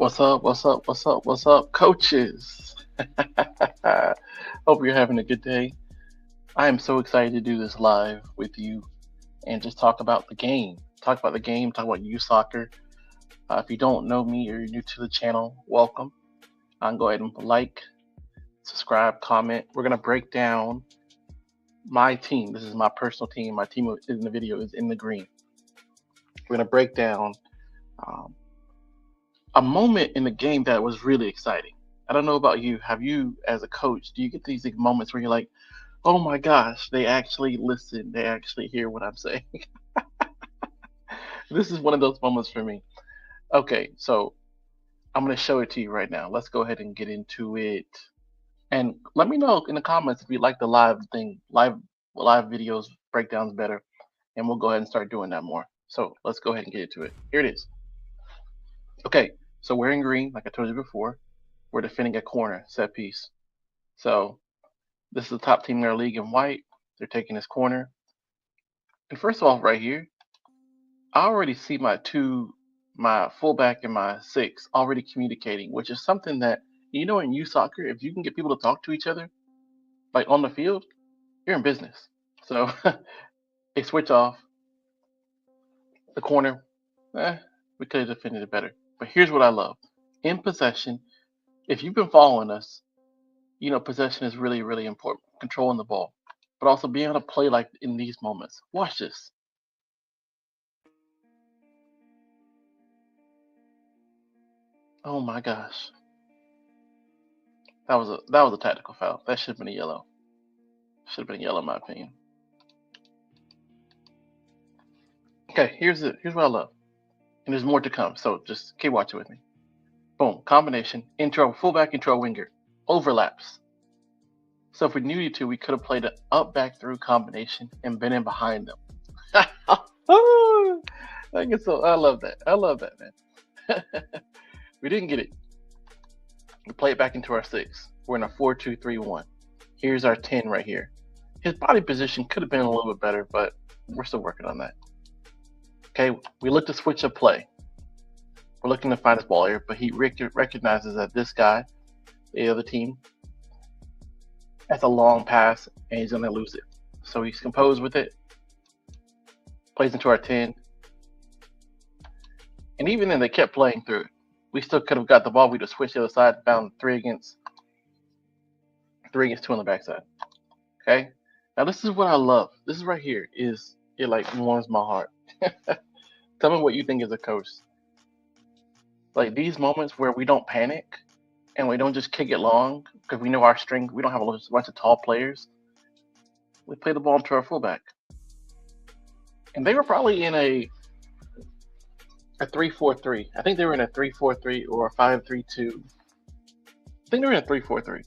What's up? What's up? What's up? What's up, coaches? Hope you're having a good day. I am so excited to do this live with you and just talk about the game. Talk about the game, talk about youth soccer. If you don't know me or you're new to the channel, welcome. Go ahead and like, subscribe, comment. We're going to break down my team. This is my personal team. My team in the video is in the green. We're going to break down um, a moment in the game that was really exciting. I don't know about you. Have you, as a coach, do you get these moments where you're like, oh my gosh, they actually listen, they actually hear what I'm saying? This is one of those moments for me. Okay, so I'm going to show it to you right now. Let's go ahead and get into it. And let me know in the comments if you like the live thing, live videos, breakdowns better, and we'll go ahead and start doing that more. So let's go ahead and get into it. Here it is. Okay, so we're in green, like I told you before. We're defending a corner set piece. So this is the top team in our league in white. They're taking this corner. And first of all, right here, I already see my fullback and my six already communicating, which is something that, in youth soccer, if you can get people to talk to each other, like on the field, you're in business. So they switch off the corner. We could have defended it better. But here's what I love. In possession, if you've been following us, possession is really, really important. Controlling the ball, but also being able to play like in these moments. Watch this. Oh my gosh, that was a tactical foul. That should have been a yellow. Should have been a yellow, in my opinion. Okay, here's what I love, and there's more to come. So just keep watching with me. Boom, combination, intro, fullback, intro, winger, overlaps. So if we needed to, we could have played an up back through combination and been in behind them. I love that. I love that, man. We didn't get it. We play it back into our six. We're in a 4-2-3-1. Here's our 10 right here. His body position could have been a little bit better, but we're still working on that. Okay, we look to switch a play. We're looking to find his ball here, but he recognizes that this guy, the other team, that's a long pass, and he's going to lose it. So he's composed with it, plays into our 10, and even then they kept playing through it. We still could have got the ball. We'd have switched the other side, found 3 against 2 on the backside. Okay, now this is what I love. This is right here. It like warms my heart. Tell me what you think as a coach. Like these moments where we don't panic and we don't just kick it long because we know our strength. We don't have a bunch of tall players. We play the ball to our fullback, and they were probably in a 3-4-3. I think they were in a 3-4-3 or a 5-3-2. I think they were in a 3-4-3.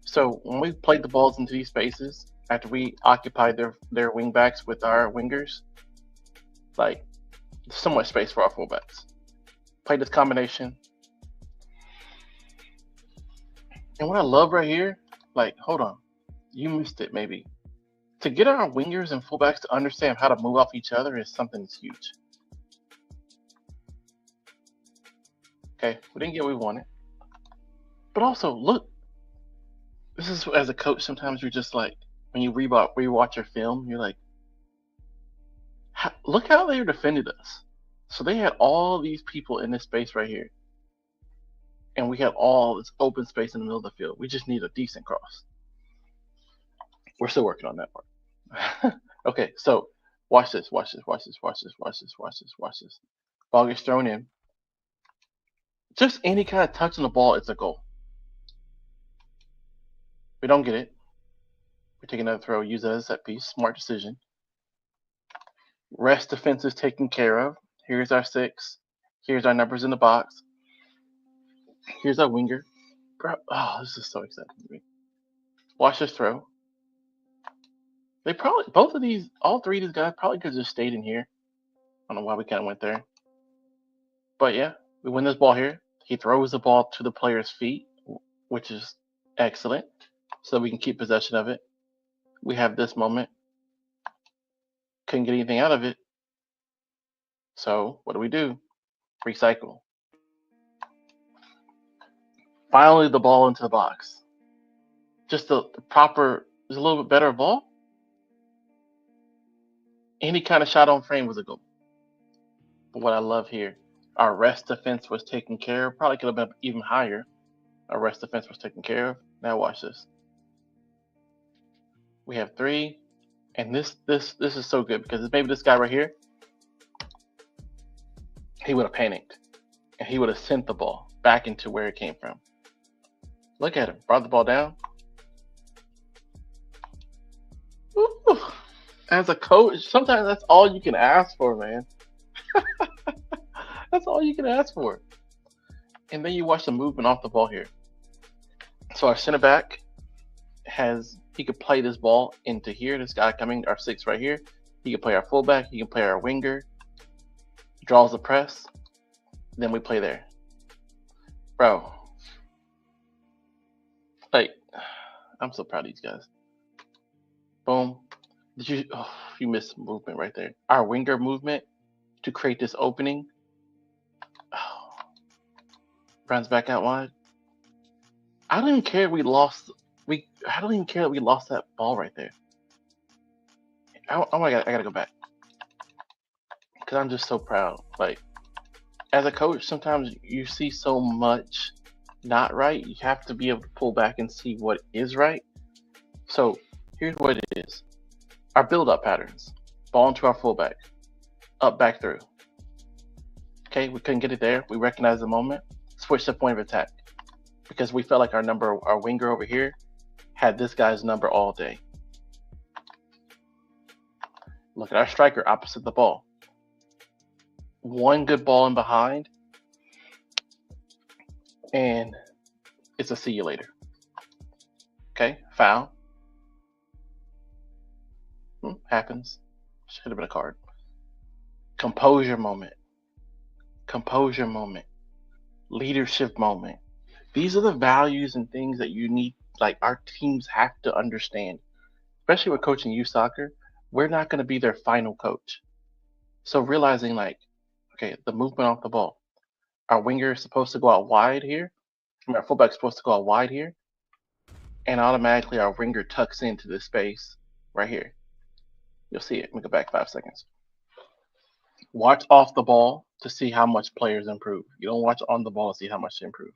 So when we played the balls into these spaces after we occupied their wing backs with our wingers, like so much space for our fullbacks. Played this combination. And what I love right here, like, hold on, you missed it maybe. To get our wingers and fullbacks to understand how to move off each other is something that's huge. Okay, we didn't get what we wanted. But also, look, this is as a coach, sometimes you're just like, when you rewatch your film, you're like, look how they defended us. So they had all these people in this space right here. And we had all this open space in the middle of the field. We just need a decent cross. We're still working on that part. Okay, so watch this. Ball gets thrown in. Just any kind of touch on the ball, it's a goal. We don't get it. We take another throw, use it as a set piece. Smart decision. Rest defense is taken care of. Here's our 6. Here's our numbers in the box. Here's our winger. Bro, oh, this is so exciting to me. Watch this throw. They probably, all 3 of these guys probably could have just stayed in here. I don't know why we kind of went there. But yeah, we win this ball here. He throws the ball to the player's feet, which is excellent, so we can keep possession of it. We have this moment. Couldn't get anything out of it. So what do? Recycle. Finally, the ball into the box. Just the proper, just a little bit better ball. Any kind of shot on frame was a goal. But what I love here, our rest defense was taken care of. Probably could have been even higher. Our rest defense was taken care of. Now watch this. We have 3, and this is so good because maybe this guy right here, he would have panicked, and he would have sent the ball back into where it came from. Look at him, brought the ball down. Ooh. As a coach, sometimes that's all you can ask for, man. That's all you can ask for. And then you watch the movement off the ball here. So our center back he could play this ball into here. This guy coming, our 6 right here. He can play our fullback. He can play our winger. Draws the press. Then we play there. Bro. Like, I'm so proud of these guys. Boom. You missed movement right there. Our winger movement to create this opening. Oh. Runs back out wide. I don't even care we lost. I don't even care that we lost that ball right there. Oh my god, I gotta go back because I'm just so proud. Like, as a coach, sometimes you see so much not right. You have to be able to pull back and see what is right. So here's what it is: our build-up patterns. Ball into our fullback, up, back, through. Okay, we couldn't get it there. We recognize the moment. Switch the point of attack because we felt like our winger over here had this guy's number all day. Look at our striker opposite the ball. One good ball in behind, and it's a see you later. Okay, foul. Happens. Should have been a card. Composure moment. Composure moment. Leadership moment. These are the values and things that you need, like our teams have to understand. Especially with coaching youth soccer, we're not going to be their final coach. So realizing like, okay, the movement off the ball. Our winger is supposed to go out wide here. Our fullback is supposed to go out wide here. And automatically our winger tucks into this space right here. You'll see it. Let me go back 5 seconds. Watch off the ball to see how much players improve. You don't watch on the ball to see how much they improve.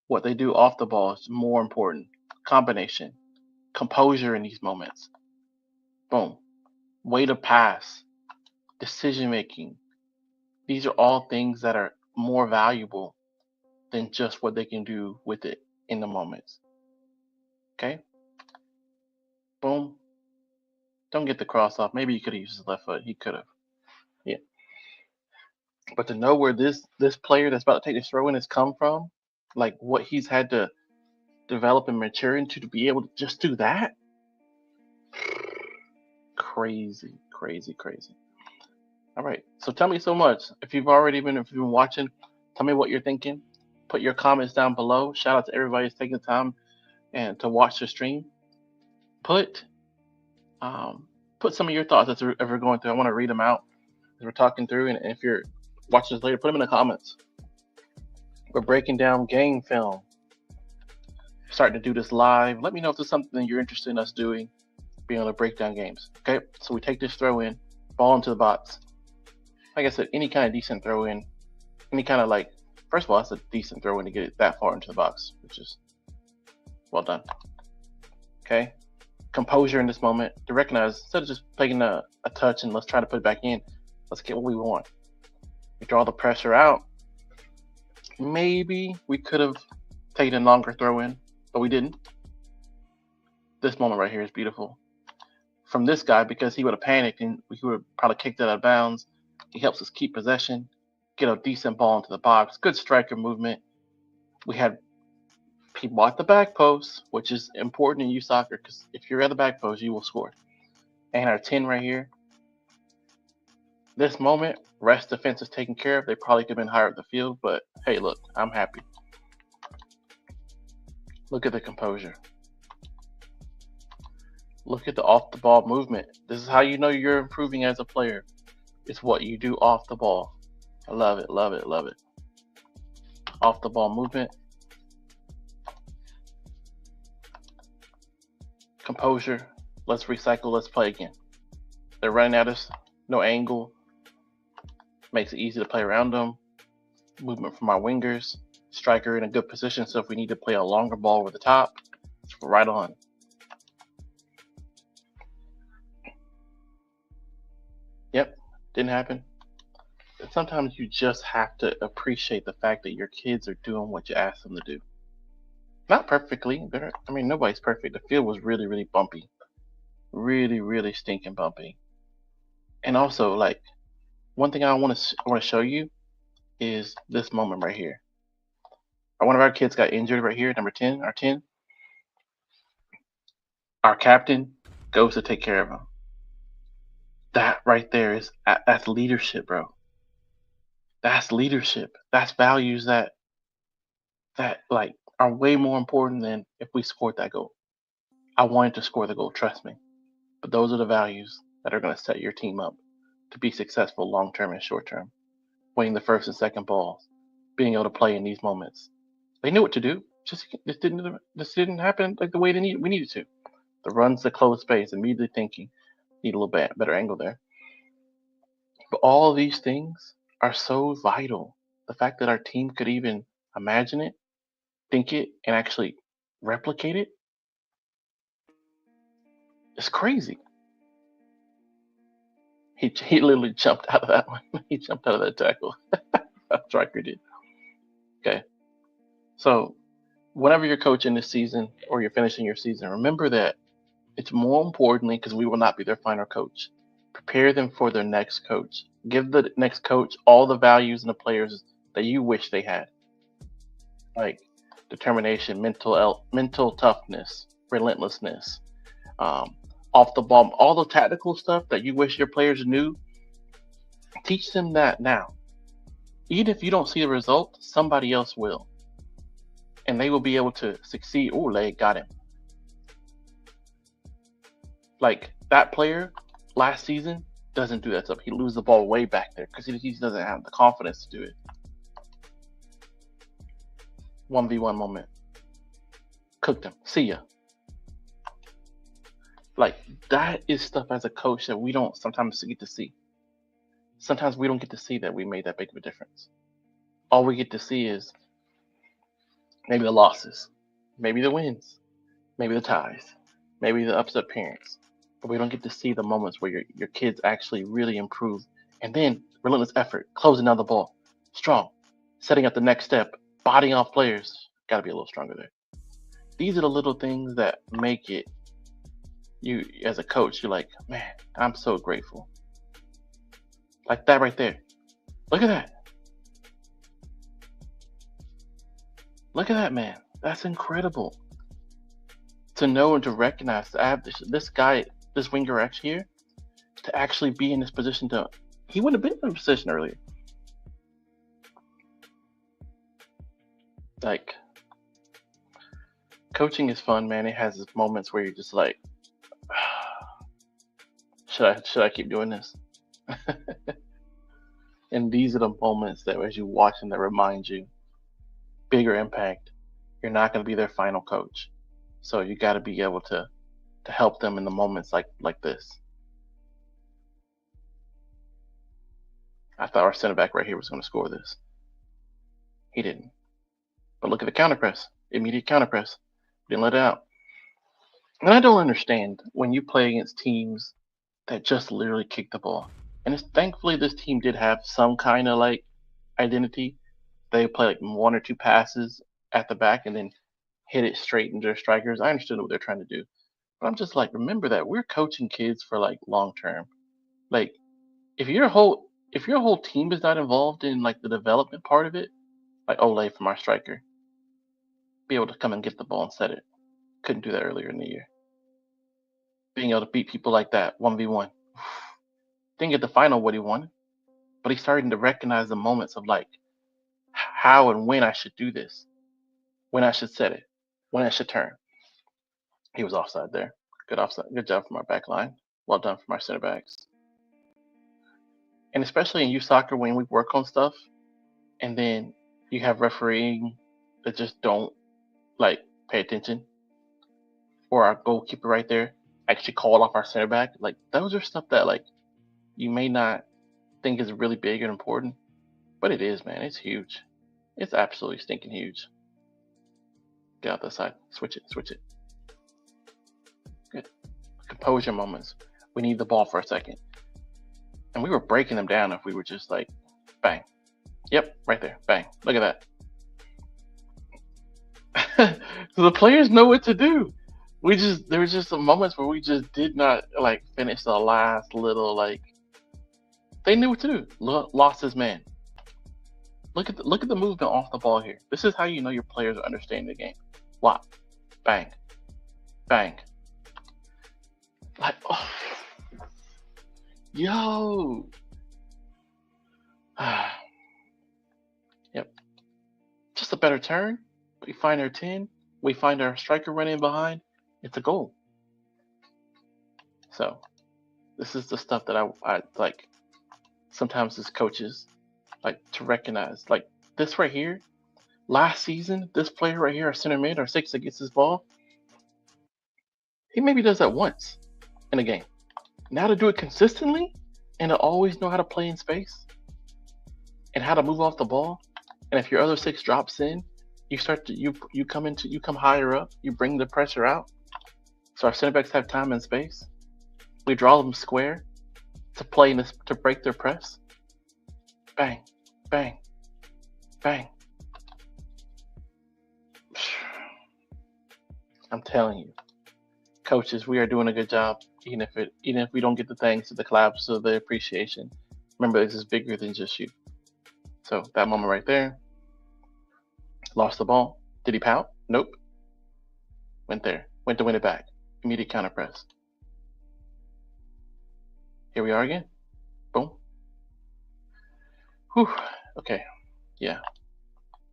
What they do off the ball is more important. Combination, composure in these moments. Boom. Way to pass, decision making. These are all things that are more valuable than just what they can do with it in the moments. Okay? Boom. Don't get the cross off. Maybe he could have used his left foot. He could have. Yeah. But to know where this player that's about to take this throw in has come from, like what he's had to develop and mature into to be able to just do that. Crazy, crazy, crazy. All right. So tell me so much. If you've been watching, tell me what you're thinking. Put your comments down below. Shout out to everybody who's taking the time and to watch the stream. Put some of your thoughts as we're going through. I want to read them out as we're talking through. And if you're watching this later, put them in the comments. We're breaking down game film. Starting to do this live. Let me know if there's something you're interested in us doing, being able to break down games. Okay, so we take this throw in, ball into the box. Like I said, any kind of decent throw in, any kind of like, first of all, that's a decent throw in to get it that far into the box, which is well done. Okay, composure in this moment to recognize instead of just taking a touch and let's try to put it back in, let's get what we want. We draw the pressure out. Maybe we could have taken a longer throw in, but we didn't. This moment right here is beautiful. From this guy, because he would have panicked and he would have probably kicked it out of bounds. He helps us keep possession, get a decent ball into the box. Good striker movement. We had people at the back post, which is important in youth soccer because if you're at the back post, you will score. And our 10 right here. This moment, rest defense is taken care of. They probably could have been higher up the field, but hey, look, I'm happy. Look at the composure. Look at the off-the-ball movement. This is how you know you're improving as a player. It's what you do off the ball. I love it, love it, love it. Off-the-ball movement. composure. Let's recycle. Let's play again. They're running at us. No angle. Makes it easy to play around them. Movement from our wingers. Striker in a good position. So if we need to play a longer ball over the top, it's right on. Yep, didn't happen. Sometimes you just have to appreciate the fact that your kids are doing what you ask them to do. Not perfectly. Nobody's perfect. The field was really, really bumpy. Really, really stinking bumpy. And also, like, one thing I want to show you is this moment right here. One of our kids got injured right here, number 10, our 10. Our captain goes to take care of him. That right there that's leadership, bro. That's leadership. That's values that like are way more important than if we scored that goal. I wanted to score the goal, trust me. But those are the values that are going to set your team up to be successful long term and short term. Winning the first and second balls, being able to play in these moments. They knew what to do. Just this didn't happen like the way we needed to. The runs to close space, immediately thinking, need a little bit better angle there. But all of these things are so vital. The fact that our team could even imagine it, think it, and actually replicate it is crazy. He literally jumped out of that one. He jumped out of that tackle. Striker did. Okay. So whenever you're coaching this season or you're finishing your season, remember that it's more importantly, because we will not be their final coach, prepare them for their next coach. Give the next coach all the values and the players that you wish they had. Like determination, mental toughness, relentlessness, off the ball, all the tactical stuff that you wish your players knew. Teach them that now. Even if you don't see the result, somebody else will. And they will be able to succeed. Oh, they got him. Like that player last season doesn't do that stuff. He loses the ball way back there because he doesn't have the confidence to do it. 1v1 moment. Cooked him. See ya. Like that is stuff as a coach that we don't sometimes get to see. Sometimes we don't get to see that we made that big of a difference. All we get to see is maybe the losses, maybe the wins, maybe the ties, maybe the upset appearance. But we don't get to see the moments where your kids actually really improve. And then relentless effort, closing down the ball, strong, setting up the next step, bodying off players. Got to be a little stronger there. These are the little things that make it, you as a coach, you're like, man, I'm so grateful. Like that right there. Look at that. Look at that, man. That's incredible. To know and to recognize, to have this guy, this winger actually here, to actually be in this position he wouldn't have been in this position earlier. Like, coaching is fun, man. It has its moments where you're just like, should I keep doing this? And these are the moments that as you watch them that remind you, bigger impact. You're not going to be their final coach. So you got to be able to help them in the moments like this. I thought our center back right here was going to score this. He didn't. But look at the counter press. Immediate counter press. Didn't let it out. And I don't understand when you play against teams that just literally kick the ball. And thankfully this team did have some kind of like identity. They play like one or two passes at the back and then hit it straight into their strikers. I understood what they're trying to do. But I'm just like, remember that we're coaching kids for like long term. Like if your whole team is not involved in like the development part of it, like Ole from our striker, be able to come and get the ball and set it. Couldn't do that earlier in the year. Being able to beat people like that 1v1. Didn't get the final what he wanted, but he's starting to recognize the moments of like how and when I should do this, when I should set it, when I should turn. He was offside there. Good offside. Good job from our back line. Well done from our center backs. And especially in youth soccer, when we work on stuff, and then you have refereeing that just don't like pay attention. or our goalkeeper right there actually called off our center back. Like those are stuff that like you may not think is really big and important, but it is, man. It's huge. It's absolutely stinking huge. Get out the side. Switch it. Switch it. Good. Composure moments. We need the ball for a second. And we were breaking them down if we were just like, bang. Yep, right there. Bang. Look at that. So the players know what to do. There was just some moments where we just did not like finish the last little like. They knew what to do. Lost his man. Look at the movement off the ball here. This is how you know your players are understanding the game. Wop, bang, bang. Like, oh, yo. Yep. Just a better turn. We find our 10. We find our striker running behind. It's a goal. So, this is the stuff that I like. Sometimes as coaches, like to recognize, like this right here. Last season, this player right here, our center mid, our 6 that gets this ball, he maybe does that once in a game. Now to do it consistently and to always know how to play in space and how to move off the ball. And if your other 6 drops in, you start to you come higher up, you bring the pressure out. So our center backs have time and space. We draw them square to play in this to break their press. Bang, bang, bang. I'm telling you, coaches, we are doing a good job. Even if we don't get the thanks or the claps or the appreciation, remember this is bigger than just you. So that moment right there, lost the ball. Did he pout? Nope. Went there. Went to win it back. Immediate counter press. Here we are again. Boom. Whew. Okay. Yeah.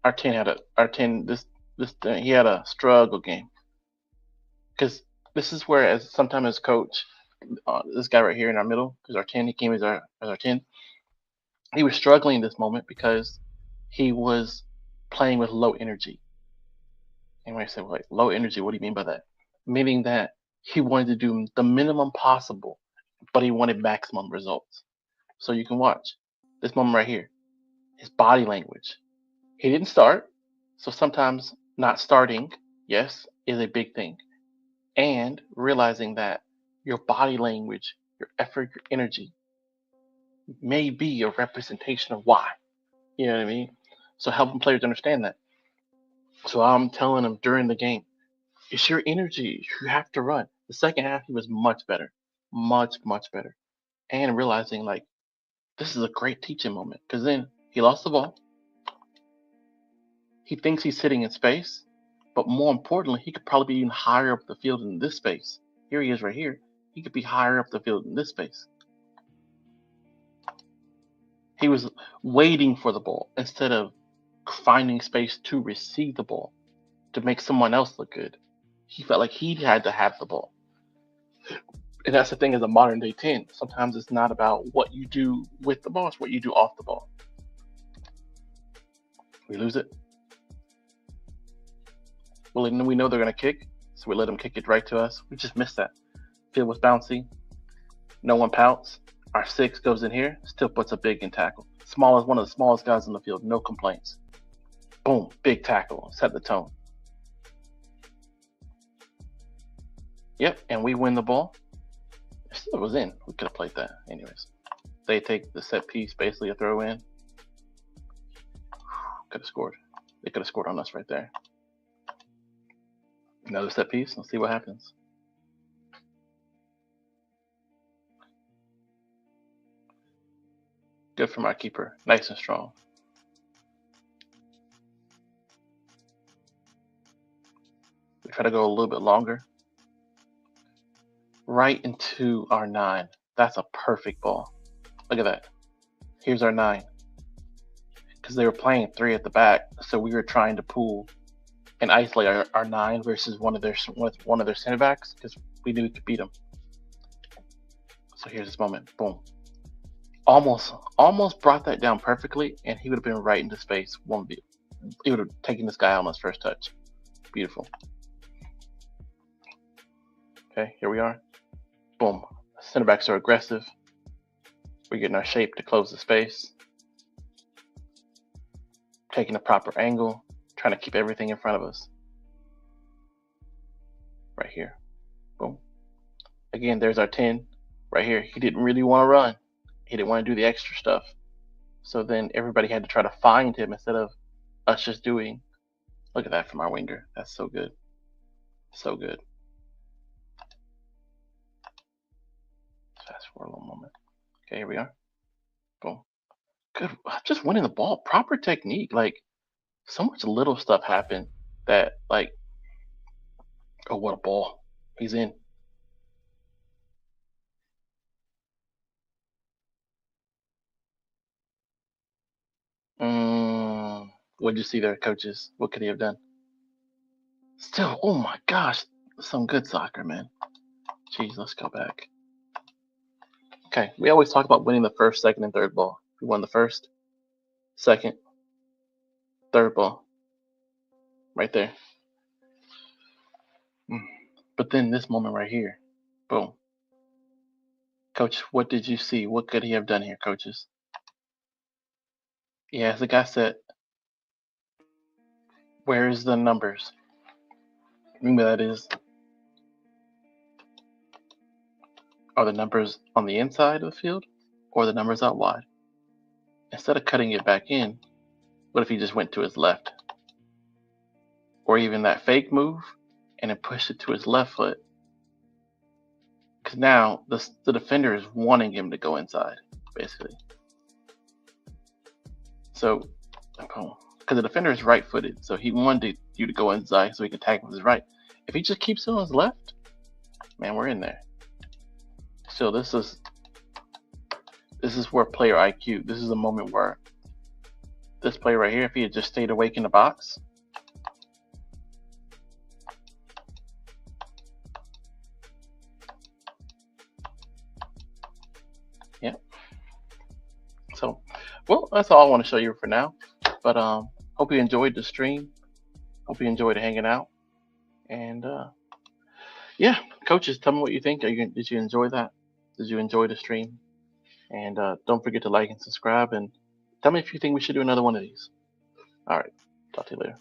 Our 10 he had a struggle game. Because this is where, as sometimes as coach, this guy right here in our middle, because our 10, he came as our 10. He was struggling in this moment because he was playing with low energy. And when I say, well, like, low energy, what do you mean by that? Meaning that he wanted to do the minimum possible, but he wanted maximum results. So you can watch this moment right here. His body language. He didn't start, so sometimes not starting, yes, is a big thing. And realizing that your body language, your effort, your energy may be a representation of why. You know what I mean? So helping players understand that. So I'm telling them during the game, it's your energy. You have to run. The second half, he was much better. Much, much better. And realizing, like, this is a great teaching moment. Because then he lost the ball. He thinks he's sitting in space. But more importantly, he could probably be even higher up the field in this space. Here he is right here. He could be higher up the field in this space. He was waiting for the ball instead of finding space to receive the ball to make someone else look good. He felt like he had to have the ball. And that's the thing as a modern day 10. Sometimes it's not about what you do with the ball, it's what you do off the ball. We lose it. Well, we know they're going to kick, so we let them kick it right to us. We just missed that. Field was bouncy. No one pouts. Our 6 goes in here, still puts a big in tackle. One of the smallest guys on the field, no complaints. Boom, big tackle, set the tone. Yep, and we win the ball. It still was in. We could have played that. Anyways, they take the set piece, basically a throw in. Could have scored. They could have scored on us right there. Another set piece. Let's see what happens. Good from our keeper. Nice and strong. We try to go a little bit longer. Right into our 9. That's a perfect ball. Look at that. Here's our 9. Because they were playing 3 at the back, so we were trying to pull and isolate our 9 versus one of their center backs because we knew we could beat them. So here's this moment. Boom. Almost brought that down perfectly, and he would have been right into space. He would have taken this guy on his first touch. Beautiful. Okay, here we are. Boom. Center backs are aggressive. We're getting our shape to close the space. Taking a proper angle, trying to keep everything in front of us. Right here. Boom. Again, there's our 10. Right here. He didn't really want to run. He didn't want to do the extra stuff. So then everybody had to try to find him instead of us just doing. Look at that from our winger. That's so good. So good. Fast forward a little moment. Okay, here we are. Boom. Good. Just winning the ball. Proper technique. Like, so much little stuff happened that, like, oh, what a ball. He's in. What did you see there, coaches? What could he have done? Still, oh my gosh, some good soccer, man. Jeez, let's go back. Okay, we always talk about winning the first, second, and third ball. We won the first, second, third ball. Right there. But then this moment right here, boom. Coach, what did you see? What could he have done here, coaches? Yeah, as the guy said, where's the numbers? Remember that is, are the numbers on the inside of the field or the numbers out wide? Instead of cutting it back in, what if he just went to his left? Or even that fake move and then pushed it to his left foot? Because now the defender is wanting him to go inside, basically. So, because the defender is right-footed, so he wanted you to go inside so he can attack with his right. If he just keeps it on his left, man, we're in there. So this is where player IQ. This is a moment where this player right here, if he had just stayed awake in the box, yeah. So, well, that's all I want to show you for now. But hope you enjoyed the stream. Hope you enjoyed hanging out. And yeah, coaches, tell me what you think. Did you enjoy that? Did you enjoy the stream? And don't forget to like and subscribe. And tell me if you think we should do another one of these. All right. Talk to you later.